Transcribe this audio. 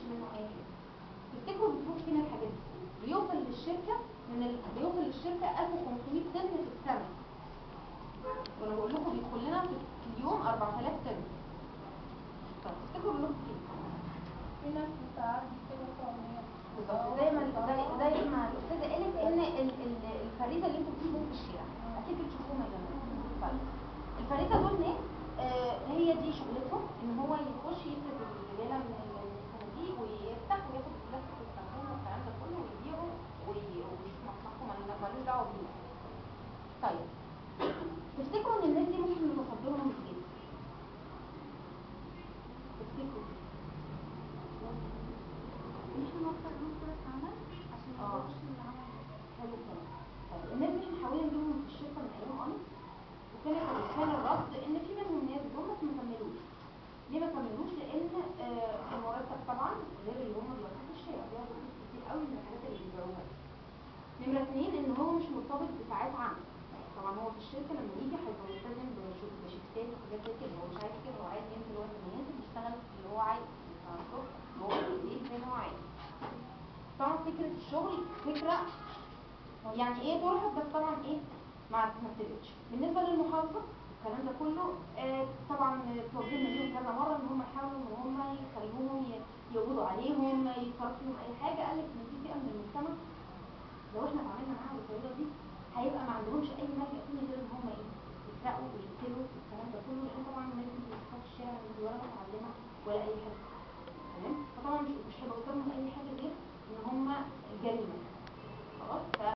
منه اي حاجه. تفتكروا بتروح فين الحاجات دي؟ بيوصل للشركه بيوصل للشركه 1500 طن في السنه. وانا بقول لكم بيدخل لنا في اليوم 4000 طن. طب تفتكروا بنروح فين؟ في ناس بتعدي كده طعمية بالظبط زي ما الاستاذه قالت ان الفريسه اللي انتوا بتشوفوهم في الشارع اكيد بتشوفوهم يا جماعه. طيب الفريسه دول ناس هي دي شغلتهم ان هو يخش يفرد الزباله من الصناديق ويفتح وياخد البلاستيك والكرتون والكلام ده كله ويبيعه ويشوف مصلحته مالوش دعوه بيه. طيب تفتكروا ان الناس دي ممكن نتصدرهم ازاي؟ تفتكروا مش نوفر لهم فرص عمل عشان ما يروحوش للعمل. حلو الكلام. طيب الناس دي احنا حاولنا نجيبهم في الشركه من ايام اونس وكان الرفض ان في منهم ناس جم بس ما كملوش. ليه ما كملوش؟ لان المرتب طبعا غير اللي هم بياخدوه في الشارع، بياخدوا فلوس كتير قوي من الحاجات اللي بيبيعوها. نمره 2 ان هو مش مرتبط بساعات عمل. طبعا هو في الشركه لما يجي هيبقى ملتزم بشيفتات وحاجات زي كده. هو مش عايز كده، هو عايز ينزل وقت ما ينزل يشتغل اللي هو عايزه الصبح جوه بالليل زي ما هو عايز. طبعا فكره الشغل فكره يعني ايه ترفض، بس طبعا ايه ما اتنفذتش. بالنسبه للمحافظه الكلام ده كله طبعا توجهنا ليهم كذا مره ان هم يحاولوا ان هم يخلوهم يقبضوا عليهم يتصرفوا فيهم اي حاجه. قال لك ان في فئه من المجتمع لو احنا اتعاملنا معاها بالطريقه دي هيبقى ما عندهمش اي ملجأ تاني غير ان هم ايه يسرقوا ويقتلوا الكلام ده كله، لان طبعا الناس دي بتشوفها في الشارع ولا متعلمه ولا اي حاجه. تمام؟ فطبعا مش هيبقى قدامهم اي حاجه غير ان هم الجريمه. خلاص؟